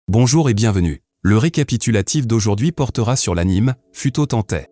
Bonjour et bienvenue. Le récapitulatif d'aujourd'hui portera sur l'anime Futo Tantei.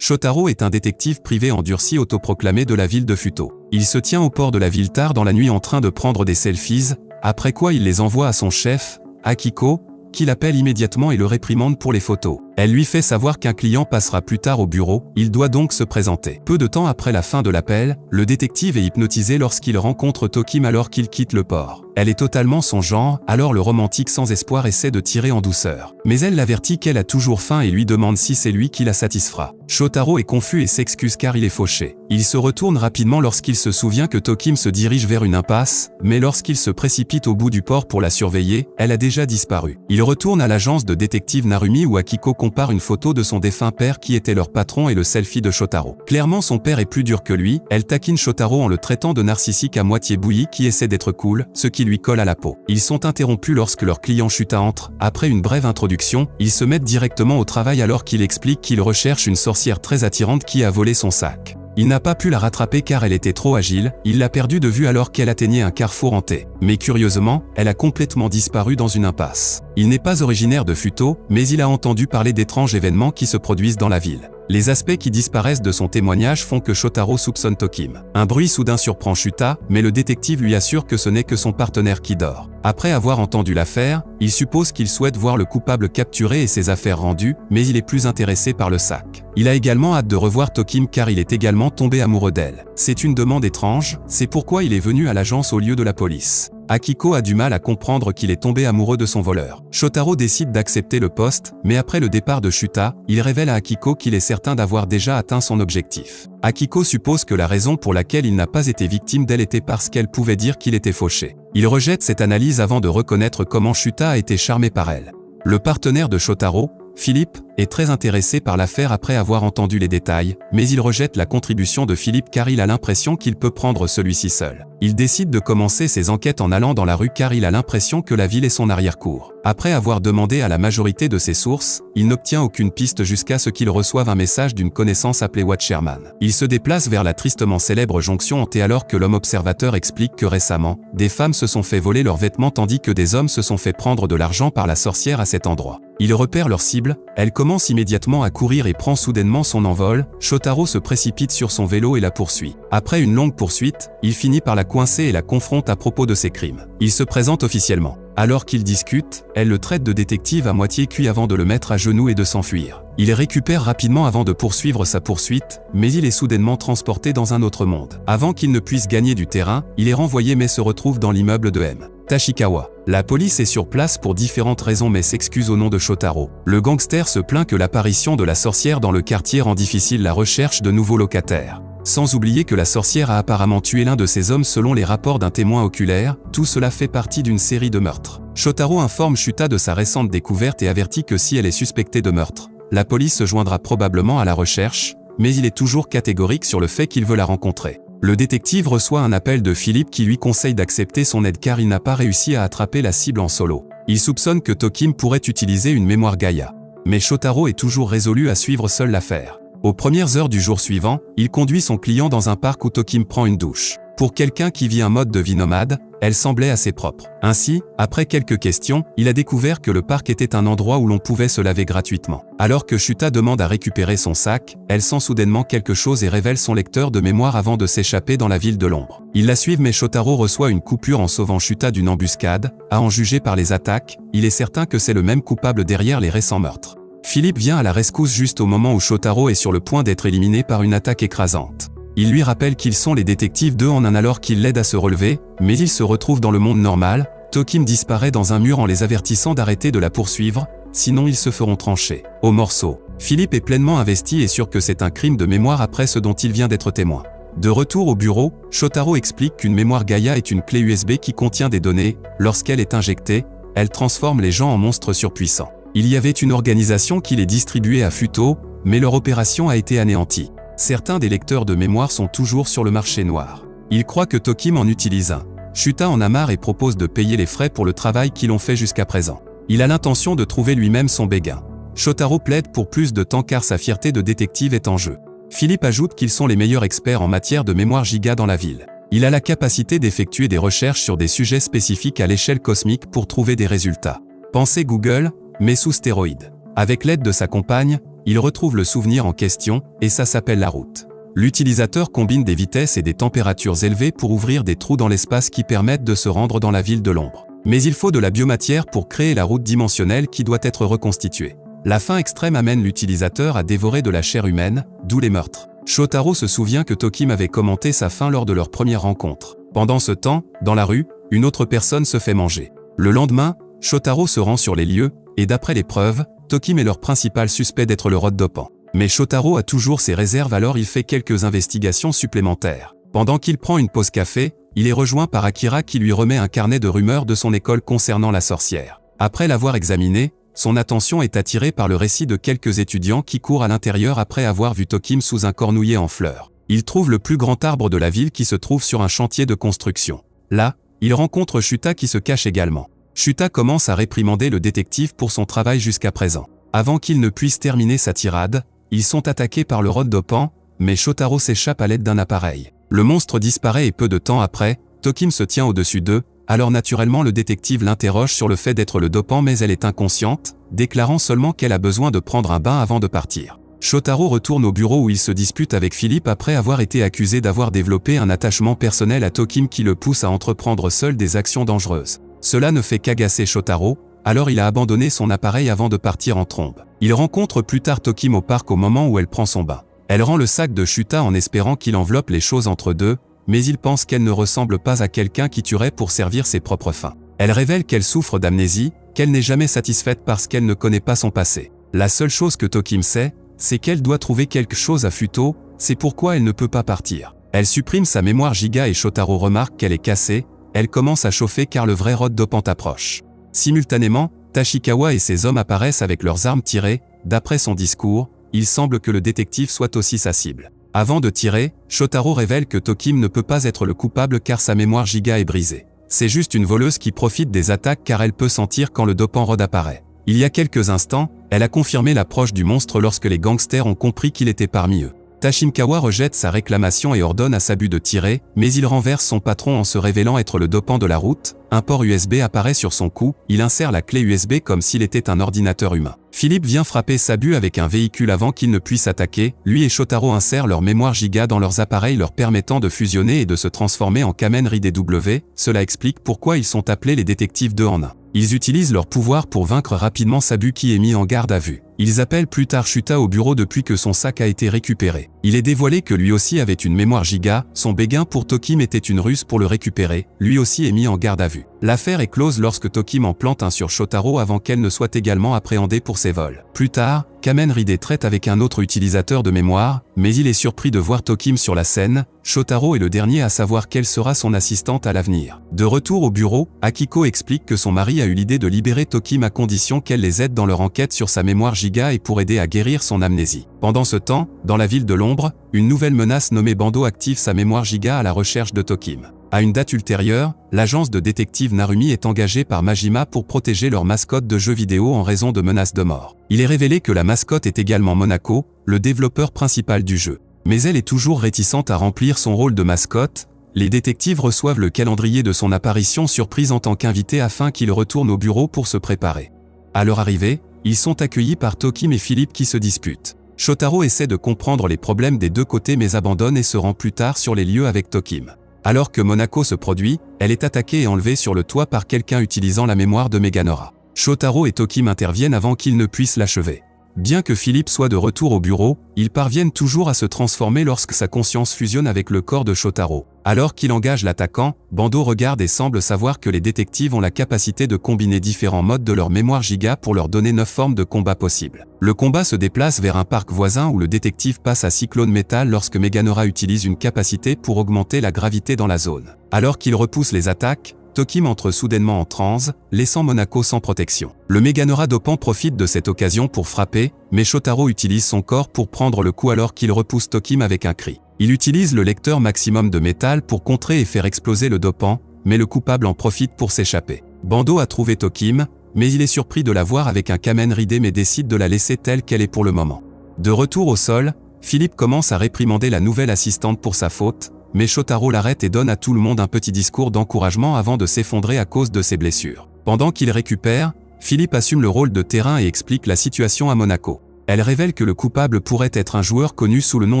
Shotaro est un détective privé endurci autoproclamé de la ville de Futo. Il se tient au port de la ville tard dans la nuit en train de prendre des selfies, après quoi il les envoie à son chef, Akiko, qui l'appelle immédiatement et le réprimande pour les photos. Elle lui fait savoir qu'un client passera plus tard au bureau, il doit donc se présenter. Peu de temps après la fin de l'appel, le détective est hypnotisé lorsqu'il rencontre Tokim alors qu'il quitte le port. Elle est totalement son genre, alors le romantique sans espoir essaie de tirer en douceur. Mais elle l'avertit qu'elle a toujours faim et lui demande si c'est lui qui la satisfera. Shotaro est confus et s'excuse car il est fauché. Il se retourne rapidement lorsqu'il se souvient que Tokim se dirige vers une impasse, mais lorsqu'il se précipite au bout du port pour la surveiller, elle a déjà disparu. Il retourne à l'agence de détective Narumi où Akiko compare une photo de son défunt père qui était leur patron et le selfie de Shotaro. Clairement son père est plus dur que lui, elle taquine Shotaro en le traitant de narcissique à moitié bouilli qui essaie d'être cool, ce qui lui colle à la peau. Ils sont interrompus lorsque leur client Shuta entre. Après une brève introduction, ils se mettent directement au travail alors qu'il explique qu'il recherche une sorcière très attirante qui a volé son sac. Il n'a pas pu la rattraper car elle était trop agile, il l'a perdue de vue alors qu'elle atteignait un carrefour hanté. Mais curieusement, elle a complètement disparu dans une impasse. Il n'est pas originaire de Futo, mais il a entendu parler d'étranges événements qui se produisent dans la ville. Les aspects qui disparaissent de son témoignage font que Shotaro soupçonne Tokim. Un bruit soudain surprend Shuta, mais le détective lui assure que ce n'est que son partenaire qui dort. Après avoir entendu l'affaire, il suppose qu'il souhaite voir le coupable capturé et ses affaires rendues, mais il est plus intéressé par le sac. Il a également hâte de revoir Tokim car il est également tombé amoureux d'elle. C'est une demande étrange, c'est pourquoi il est venu à l'agence au lieu de la police. Akiko a du mal à comprendre qu'il est tombé amoureux de son voleur. Shotaro décide d'accepter le poste, mais après le départ de Shuta, il révèle à Akiko qu'il est certain d'avoir déjà atteint son objectif. Akiko suppose que la raison pour laquelle il n'a pas été victime d'elle était parce qu'elle pouvait dire qu'il était fauché. Il rejette cette analyse avant de reconnaître comment Shuta a été charmé par elle. Le partenaire de Shotaro, Philippe, est très intéressé par l'affaire après avoir entendu les détails, mais il rejette la contribution de Philippe car il a l'impression qu'il peut prendre celui-ci seul. Il décide de commencer ses enquêtes en allant dans la rue car il a l'impression que la ville est son arrière-cour. Après avoir demandé à la majorité de ses sources, il n'obtient aucune piste jusqu'à ce qu'il reçoive un message d'une connaissance appelée Watcherman. Il se déplace vers la tristement célèbre jonction hantée alors que l'homme observateur explique que récemment, des femmes se sont fait voler leurs vêtements tandis que des hommes se sont fait prendre de l'argent par la sorcière à cet endroit. Il repère leur cible, elle commence immédiatement à courir et prend soudainement son envol. Shotaro se précipite sur son vélo et la poursuit. Après une longue poursuite, il finit par la coincer et la confronte à propos de ses crimes. Il se présente officiellement. Alors qu'ils discutent, elle le traite de détective à moitié cuit avant de le mettre à genoux et de s'enfuir. Il les récupère rapidement avant de poursuivre sa poursuite, mais il est soudainement transporté dans un autre monde. Avant qu'il ne puisse gagner du terrain, il est renvoyé mais se retrouve dans l'immeuble de M. Tachikawa. La police est sur place pour différentes raisons mais s'excuse au nom de Shotaro. Le gangster se plaint que l'apparition de la sorcière dans le quartier rend difficile la recherche de nouveaux locataires. Sans oublier que la sorcière a apparemment tué l'un de ses hommes selon les rapports d'un témoin oculaire, tout cela fait partie d'une série de meurtres. Shotaro informe Shuta de sa récente découverte et avertit que si elle est suspectée de meurtre, la police se joindra probablement à la recherche, mais il est toujours catégorique sur le fait qu'il veut la rencontrer. Le détective reçoit un appel de Philippe qui lui conseille d'accepter son aide car il n'a pas réussi à attraper la cible en solo. Il soupçonne que Tokim pourrait utiliser une mémoire Gaïa. Mais Shotaro est toujours résolu à suivre seul l'affaire. Aux premières heures du jour suivant, il conduit son client dans un parc où Tokim prend une douche. Pour quelqu'un qui vit un mode de vie nomade, elle semblait assez propre. Ainsi, après quelques questions, il a découvert que le parc était un endroit où l'on pouvait se laver gratuitement. Alors que Shuta demande à récupérer son sac, elle sent soudainement quelque chose et révèle son lecteur de mémoire avant de s'échapper dans la ville de l'ombre. Ils la suivent mais Shotaro reçoit une coupure en sauvant Shuta d'une embuscade. À en juger par les attaques, il est certain que c'est le même coupable derrière les récents meurtres. Philippe vient à la rescousse juste au moment où Shotaro est sur le point d'être éliminé par une attaque écrasante. Il lui rappelle qu'ils sont les détectives 2 en 1 alors qu'il l'aide à se relever, mais ils se retrouvent dans le monde normal. Tokim disparaît dans un mur en les avertissant d'arrêter de la poursuivre, sinon ils se feront trancher au morceau. Philippe est pleinement investi et sûr que c'est un crime de mémoire après ce dont il vient d'être témoin. De retour au bureau, Shotaro explique qu'une mémoire Gaïa est une clé USB qui contient des données. Lorsqu'elle est injectée, elle transforme les gens en monstres surpuissants. Il y avait une organisation qui les distribuait à Futo, mais leur opération a été anéantie. Certains des lecteurs de mémoire sont toujours sur le marché noir. Ils croient que Tokim en utilise un. Shuta en a marre et propose de payer les frais pour le travail qu'ils ont fait jusqu'à présent. Il a l'intention de trouver lui-même son béguin. Shotaro plaide pour plus de temps car sa fierté de détective est en jeu. Philippe ajoute qu'ils sont les meilleurs experts en matière de mémoire giga dans la ville. Il a la capacité d'effectuer des recherches sur des sujets spécifiques à l'échelle cosmique pour trouver des résultats. Pensez Google, mais sous stéroïdes. Avec l'aide de sa compagne, il retrouve le souvenir en question, et ça s'appelle la route. L'utilisateur combine des vitesses et des températures élevées pour ouvrir des trous dans l'espace qui permettent de se rendre dans la ville de l'ombre. Mais il faut de la biomatière pour créer la route dimensionnelle qui doit être reconstituée. La faim extrême amène l'utilisateur à dévorer de la chair humaine, d'où les meurtres. Shotaro se souvient que Tokim avait commenté sa faim lors de leur première rencontre. Pendant ce temps, dans la rue, une autre personne se fait manger. Le lendemain, Shotaro se rend sur les lieux, et d'après les preuves, Tokim est leur principal suspect d'être le rod dopant. Mais Shotaro a toujours ses réserves, alors il fait quelques investigations supplémentaires. Pendant qu'il prend une pause café, il est rejoint par Akira qui lui remet un carnet de rumeurs de son école concernant la sorcière. Après l'avoir examiné, son attention est attirée par le récit de quelques étudiants qui courent à l'intérieur après avoir vu Tokim sous un cornouiller en fleurs. Il trouve le plus grand arbre de la ville qui se trouve sur un chantier de construction. Là, il rencontre Shuta qui se cache également. Shuta commence à réprimander le détective pour son travail jusqu'à présent. Avant qu'il ne puisse terminer sa tirade, ils sont attaqués par le rod dopant, mais Shotaro s'échappe à l'aide d'un appareil. Le monstre disparaît et peu de temps après, Tokim se tient au-dessus d'eux, alors naturellement le détective l'interroge sur le fait d'être le dopant, mais elle est inconsciente, déclarant seulement qu'elle a besoin de prendre un bain avant de partir. Shotaro retourne au bureau où il se dispute avec Philippe après avoir été accusé d'avoir développé un attachement personnel à Tokim qui le pousse à entreprendre seul des actions dangereuses. Cela ne fait qu'agacer Shotaro, alors il a abandonné son appareil avant de partir en trombe. Il rencontre plus tard Tokim au parc au moment où elle prend son bain. Elle rend le sac de Shuta en espérant qu'il enveloppe les choses entre deux, mais il pense qu'elle ne ressemble pas à quelqu'un qui tuerait pour servir ses propres fins. Elle révèle qu'elle souffre d'amnésie, qu'elle n'est jamais satisfaite parce qu'elle ne connaît pas son passé. La seule chose que Tokim sait, c'est qu'elle doit trouver quelque chose à Futo, c'est pourquoi elle ne peut pas partir. Elle supprime sa mémoire giga et Shotaro remarque qu'elle est cassée, elle commence à chauffer car le vrai rod dopant approche. Simultanément, Tachikawa et ses hommes apparaissent avec leurs armes tirées. D'après son discours, il semble que le détective soit aussi sa cible. Avant de tirer, Shotaro révèle que Tokim ne peut pas être le coupable car sa mémoire giga est brisée. C'est juste une voleuse qui profite des attaques car elle peut sentir quand le dopant rod apparaît. Il y a quelques instants, elle a confirmé l'approche du monstre lorsque les gangsters ont compris qu'il était parmi eux. Tachikawa rejette sa réclamation et ordonne à Sabu de tirer, mais il renverse son patron en se révélant être le dopant de la route. Un port USB apparaît sur son cou, il insère la clé USB comme s'il était un ordinateur humain. Philippe vient frapper Sabu avec un véhicule avant qu'il ne puisse attaquer. Lui et Shotaro insèrent leur mémoire giga dans leurs appareils leur permettant de fusionner et de se transformer en Kamen Rider W. Cela explique pourquoi ils sont appelés les détectives 2 en 1. Ils utilisent leur pouvoir pour vaincre rapidement Sabu qui est mis en garde à vue. Ils appellent plus tard Shuta au bureau depuis que son sac a été récupéré. Il est dévoilé que lui aussi avait une mémoire giga, son béguin pour Tokim était une ruse pour le récupérer, lui aussi est mis en garde à vue. L'affaire est close lorsque Tokim en plante un sur Shotaro avant qu'elle ne soit également appréhendée pour ses vols. Plus tard, Kamen Rider traite avec un autre utilisateur de mémoire, mais il est surpris de voir Tokim sur la scène. Shotaro est le dernier à savoir quelle sera son assistante à l'avenir. De retour au bureau, Akiko explique que son mari a eu l'idée de libérer Tokim à condition qu'elle les aide dans leur enquête sur sa mémoire giga et pour aider à guérir son amnésie. Pendant ce temps, dans la ville de l'ombre, une nouvelle menace nommée Bando active sa mémoire giga à la recherche de Tokim. À une date ultérieure, l'agence de détective Narumi est engagée par Majima pour protéger leur mascotte de jeux vidéo en raison de menaces de mort. Il est révélé que la mascotte est également Monako, le développeur principal du jeu. Mais elle est toujours réticente à remplir son rôle de mascotte. Les détectives reçoivent le calendrier de son apparition surprise en tant qu'invité afin qu'il retourne au bureau pour se préparer. À leur arrivée, ils sont accueillis par Tokim et Philippe qui se disputent. Shotaro essaie de comprendre les problèmes des deux côtés mais abandonne et se rend plus tard sur les lieux avec Tokim. Alors que Monako se produit, elle est attaquée et enlevée sur le toit par quelqu'un utilisant la mémoire de Meganora. Shotaro et Tokim interviennent avant qu'ils ne puissent l'achever. Bien que Philippe soit de retour au bureau, ils parviennent toujours à se transformer lorsque sa conscience fusionne avec le corps de Shotaro. Alors qu'il engage l'attaquant, Bando regarde et semble savoir que les détectives ont la capacité de combiner différents modes de leur mémoire giga pour leur donner 9 formes de combat possibles. Le combat se déplace vers un parc voisin où le détective passe à Cyclone Metal lorsque Meganora utilise une capacité pour augmenter la gravité dans la zone. Alors qu'il repousse les attaques, Tokim entre soudainement en transe, laissant Monako sans protection. Le Meganora dopant profite de cette occasion pour frapper, mais Shotaro utilise son corps pour prendre le coup alors qu'il repousse Tokim avec un cri. Il utilise le lecteur maximum de métal pour contrer et faire exploser le dopant, mais le coupable en profite pour s'échapper. Bando a trouvé Tokim, mais il est surpris de la voir avec un Kamen Rider mais décide de la laisser telle qu'elle est pour le moment. De retour au sol, Philippe commence à réprimander la nouvelle assistante pour sa faute, mais Shotaro l'arrête et donne à tout le monde un petit discours d'encouragement avant de s'effondrer à cause de ses blessures. Pendant qu'il récupère, Philippe assume le rôle de terrain et explique la situation à Monaco. Elle révèle que le coupable pourrait être un joueur connu sous le nom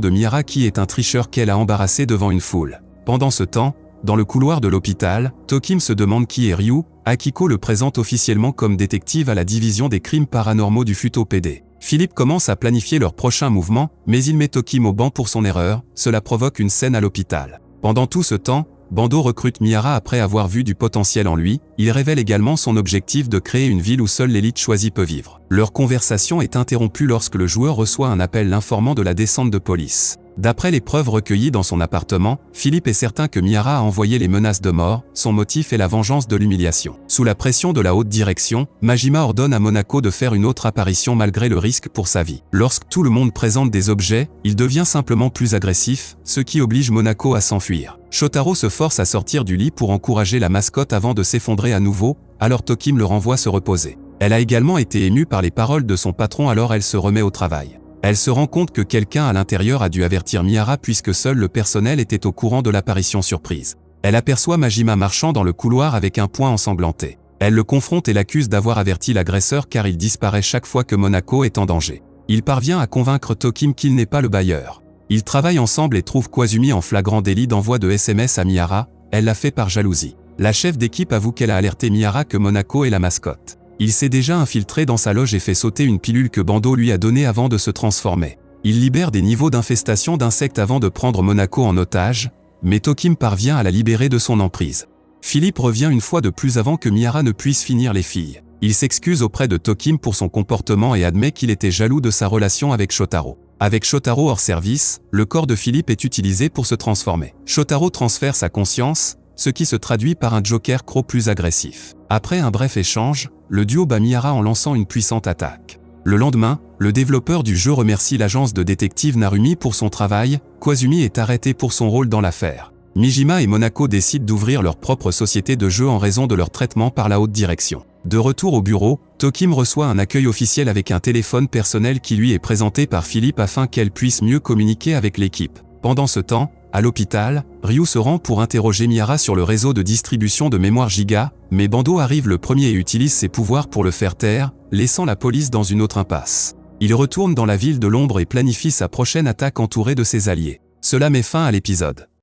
de Miara qui est un tricheur qu'elle a embarrassé devant une foule. Pendant ce temps, dans le couloir de l'hôpital, Tokim se demande qui est Ryu. Akiko le présente officiellement comme détective à la division des crimes paranormaux du Futo PD. Philippe commence à planifier leur prochain mouvement, mais il met Tokim au banc pour son erreur, cela provoque une scène à l'hôpital. Pendant tout ce temps, Bando recrute Miara après avoir vu du potentiel en lui, il révèle également son objectif de créer une ville où seule l'élite choisie peut vivre. Leur conversation est interrompue lorsque le joueur reçoit un appel l'informant de la descente de police. D'après les preuves recueillies dans son appartement, Philippe est certain que Miara a envoyé les menaces de mort, son motif est la vengeance de l'humiliation. Sous la pression de la haute direction, Majima ordonne à Monaco de faire une autre apparition malgré le risque pour sa vie. Lorsque tout le monde présente des objets, il devient simplement plus agressif, ce qui oblige Monaco à s'enfuir. Shotaro se force à sortir du lit pour encourager la mascotte avant de s'effondrer à nouveau, alors Tokim le renvoie se reposer. Elle a également été émue par les paroles de son patron alors elle se remet au travail. Elle se rend compte que quelqu'un à l'intérieur a dû avertir Miara puisque seul le personnel était au courant de l'apparition surprise. Elle aperçoit Majima marchant dans le couloir avec un poing ensanglanté. Elle le confronte et l'accuse d'avoir averti l'agresseur car il disparaît chaque fois que Monaco est en danger. Il parvient à convaincre Tokim qu'il n'est pas le bailleur. Ils travaillent ensemble et trouvent Kwazumi en flagrant délit d'envoi de SMS à Miara, elle l'a fait par jalousie. La chef d'équipe avoue qu'elle a alerté Miara que Monaco est la mascotte. Il s'est déjà infiltré dans sa loge et fait sauter une pilule que Bando lui a donnée avant de se transformer. Il libère des niveaux d'infestation d'insectes avant de prendre Monaco en otage, mais Tokim parvient à la libérer de son emprise. Philippe revient une fois de plus avant que Miara ne puisse finir les filles. Il s'excuse auprès de Tokim pour son comportement et admet qu'il était jaloux de sa relation avec Shotaro. Avec Shotaro hors service, le corps de Philippe est utilisé pour se transformer. Shotaro transfère sa conscience, ce qui se traduit par un Joker Crow plus agressif. Après un bref échange, le duo bat Miara en lançant une puissante attaque. Le lendemain, le développeur du jeu remercie l'agence de détective Narumi pour son travail, Kwazumi est arrêté pour son rôle dans l'affaire. Mijima et Monaco décident d'ouvrir leur propre société de jeu en raison de leur traitement par la haute direction. De retour au bureau, Tokim reçoit un accueil officiel avec un téléphone personnel qui lui est présenté par Philippe afin qu'elle puisse mieux communiquer avec l'équipe. Pendant ce temps, à l'hôpital, Ryu se rend pour interroger Miara sur le réseau de distribution de mémoire Giga, mais Bando arrive le premier et utilise ses pouvoirs pour le faire taire, laissant la police dans une autre impasse. Il retourne dans la ville de l'ombre et planifie sa prochaine attaque entouré de ses alliés. Cela met fin à l'épisode.